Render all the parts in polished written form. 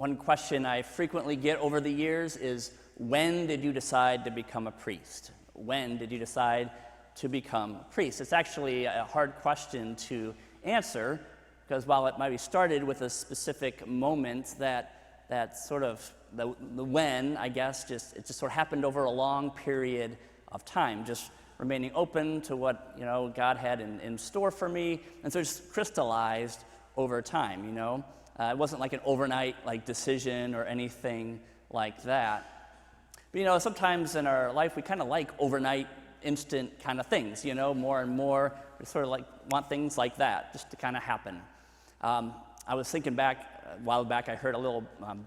One question I frequently get over the years is, when did you decide to become a priest? When did you decide to become a priest? It's actually a hard question to answer, because while it might be started with a specific moment, that sort of the when, I guess, it just sort of happened over a long period of time, just remaining open to what God had in store for me, and so it just crystallized over time. It wasn't like an overnight decision or anything like that. But sometimes in our life we kind of like overnight, instant kind of things. More and more we sort of want things like that just to kind of happen. I was thinking back a while back. I heard a little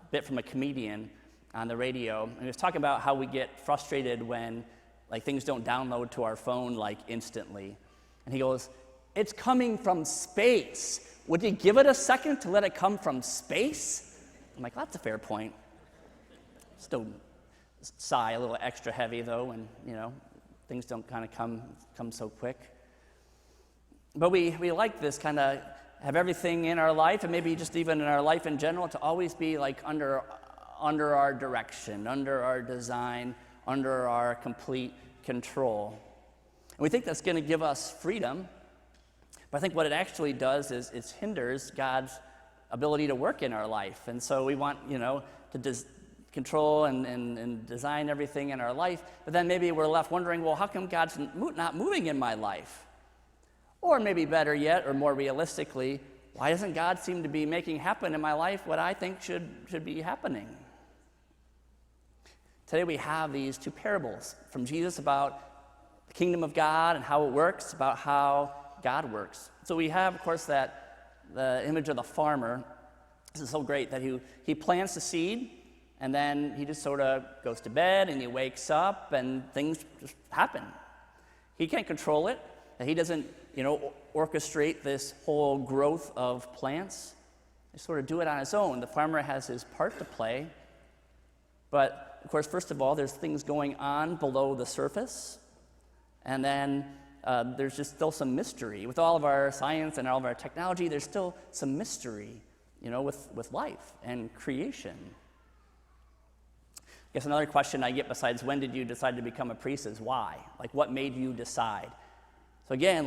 bit from a comedian on the radio, and he was talking about how we get frustrated when things don't download to our phone instantly. And he goes, "It's coming from space. Would you give it a second to let it come from space?" I'm like, that's a fair point. Still sigh a little extra heavy though, when things don't kind of come so quick. But we like this kind of have everything in our life, and maybe just even in our life in general, to always be under our direction, under our design, under our complete control. And we think that's going to give us freedom, but I think what it actually does is it hinders God's ability to work in our life. And so we want, to control and design everything in our life, but then maybe we're left wondering, well, how come God's not moving in my life? Or maybe better yet, or more realistically, why doesn't God seem to be making happen in my life what I think should be happening? Today we have these two parables from Jesus about the kingdom of God and how it works, about how God works. So we have, of course, the image of the farmer. This is so great that he plants the seed, and then he just sort of goes to bed, and he wakes up, and things just happen. He can't control it. He doesn't, orchestrate this whole growth of plants. They sort of do it on his own. The farmer has his part to play, but of course, first of all, there's things going on below the surface, and then there's just still some mystery. With all of our science and all of our technology, there's still some mystery, with life and creation. I guess another question I get besides when did you decide to become a priest is why? What made you decide? So again,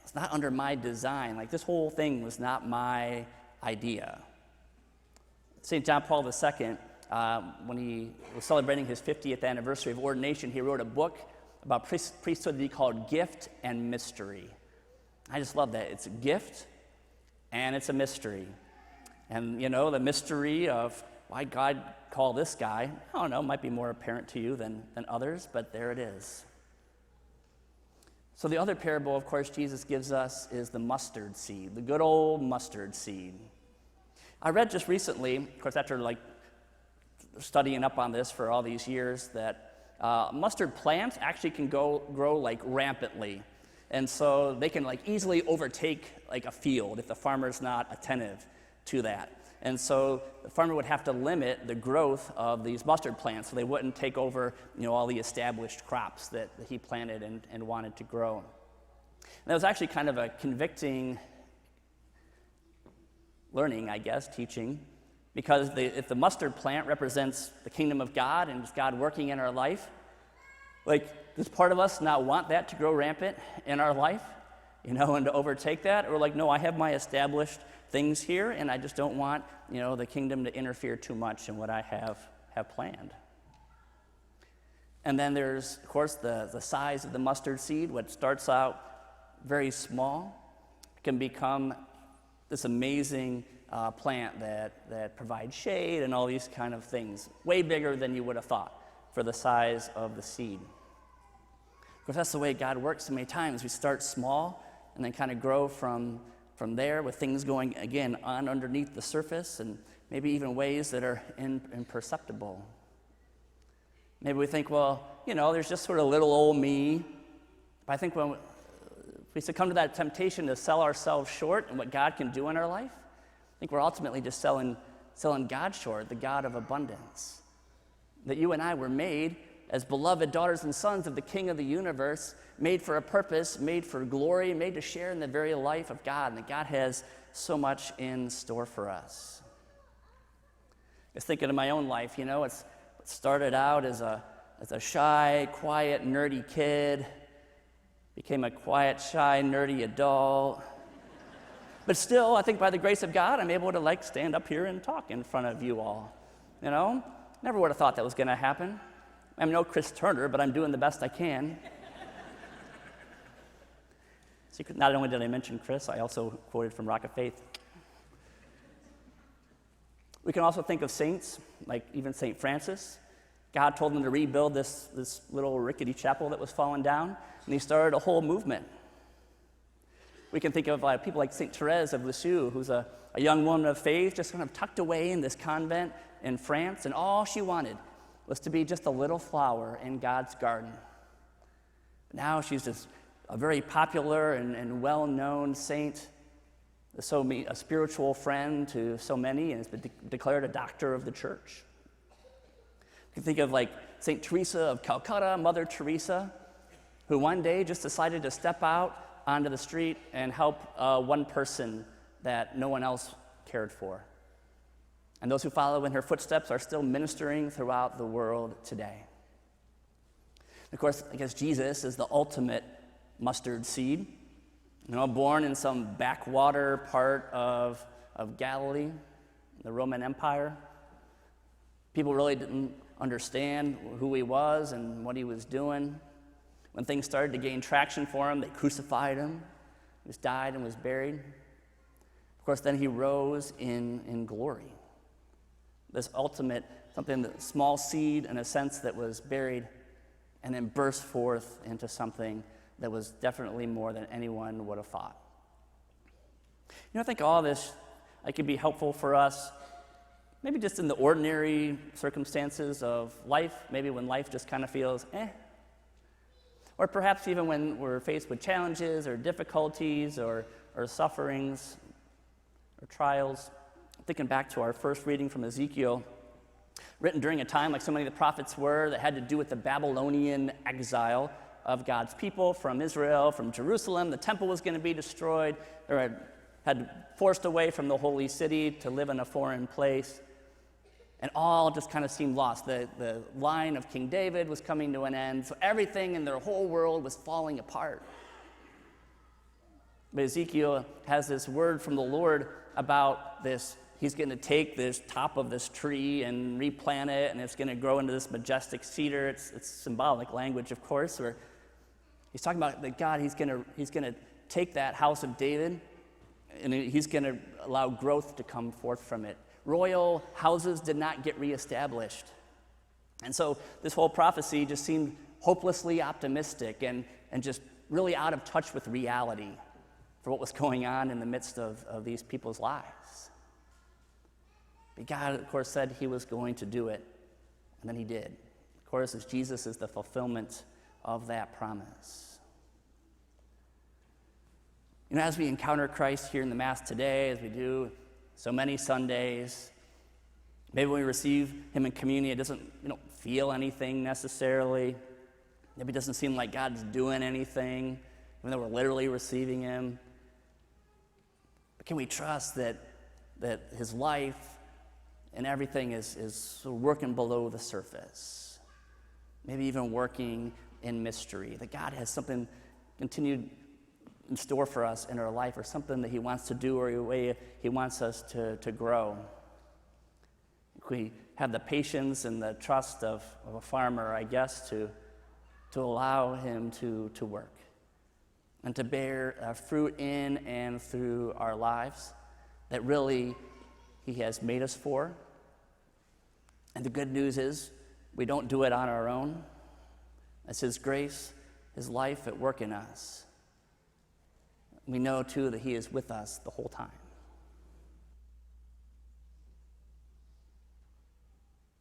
it's not under my design. This whole thing was not my idea. St. John Paul II, when he was celebrating his 50th anniversary of ordination, he wrote a book about priesthood that he called Gift and Mystery. I just love that. It's a gift and it's a mystery. And, the mystery of why God called this guy, I don't know, might be more apparent to you than others, but there it is. So the other parable, of course, Jesus gives us is the mustard seed, the good old mustard seed. I read just recently, of course, after studying up on this for all these years, that mustard plants actually can grow rampantly. And so they can easily overtake a field if the farmer's not attentive to that. And so the farmer would have to limit the growth of these mustard plants so they wouldn't take over, all the established crops that he planted and wanted to grow. And that was actually kind of a convicting learning, I guess, teaching, because if the mustard plant represents the kingdom of God and just God working in our life, does part of us not want that to grow rampant in our life, and to overtake that? Or no, I have my established things here, and I just don't want, the kingdom to interfere too much in what I have planned. And then there's, of course, the size of the mustard seed. What starts out very small can become this amazing plant that provides shade and all these kind of things, way bigger than you would have thought for the size of the seed. Of course, that's the way God works so many times. We start small and then kind of grow from there, with things going, again, on underneath the surface, and maybe even ways that are imperceptible. Maybe we think, well, there's just sort of little old me. But I think when we succumb to that temptation to sell ourselves short and what God can do in our life, I think we're ultimately just selling God short, the God of abundance. That you and I were made as beloved daughters and sons of the King of the universe, made for a purpose, made for glory, made to share in the very life of God, and that God has so much in store for us. was thinking of my own life, it started out as a shy, quiet, nerdy kid, became a quiet, shy, nerdy adult. But still, I think by the grace of God, I'm able to stand up here and talk in front of you all. Never would have thought that was going to happen. I'm no Chris Turner, but I'm doing the best I can. Not only did I mention Chris, I also quoted from Rock of Faith. We can also think of saints, like even St. Francis. God told him to rebuild this little rickety chapel that was falling down, and he started a whole movement. We can think of people like St. Therese of Lisieux, who's a young woman of faith, just kind of tucked away in this convent in France, and all she wanted was to be just a little flower in God's garden. Now she's just a very popular and well-known saint, a spiritual friend to so many, and has been declared a doctor of the church. You can think of St. Teresa of Calcutta, Mother Teresa, who one day just decided to step out onto the street and help one person that no one else cared for. And those who follow in her footsteps are still ministering throughout the world today. Of course, I guess Jesus is the ultimate mustard seed, born in some backwater part of Galilee, the Roman Empire. People really didn't understand who he was and what he was doing. When things started to gain traction for him, they crucified him. He died and was buried. Of course, then he rose in glory. This ultimate, small seed in a sense that was buried and then burst forth into something that was definitely more than anyone would have thought. I think all this could be helpful for us, maybe just in the ordinary circumstances of life, maybe when life just kind of feels or perhaps even when we're faced with challenges or difficulties or sufferings or trials. Thinking back to our first reading from Ezekiel, written during a time like so many of the prophets were that had to do with the Babylonian exile of God's people from Israel, from Jerusalem. The temple was going to be destroyed, or had forced away from the holy city to live in a foreign place. And all just kind of seemed lost. The line of King David was coming to an end, so everything in their whole world was falling apart. But Ezekiel has this word from the Lord about this. He's going to take this top of this tree and replant it, and it's going to grow into this majestic cedar. It's symbolic language, of course, where he's talking about that God, he's going to take that house of David, and he's going to allow growth to come forth from it. Royal houses did not get reestablished. And so this whole prophecy just seemed hopelessly optimistic and just really out of touch with reality for what was going on in the midst of these people's lives. But God, of course, said he was going to do it, and then he did. Of course, as Jesus is the fulfillment of that promise. As we encounter Christ here in the Mass today, as we do so many Sundays, maybe when we receive him in communion, it doesn't feel anything necessarily. Maybe it doesn't seem like God's doing anything, even though we're literally receiving him. But can we trust that his life and everything is working below the surface? Maybe even working in mystery, that God has something continued in store for us in our life, or something that he wants to do, or a way he wants us to grow. We have the patience and the trust of a farmer, I guess, to allow him to work and to bear fruit in and through our lives that really he has made us for. And the good news is we don't do it on our own. It's his grace, his life at work in us. We know, too, that he is with us the whole time.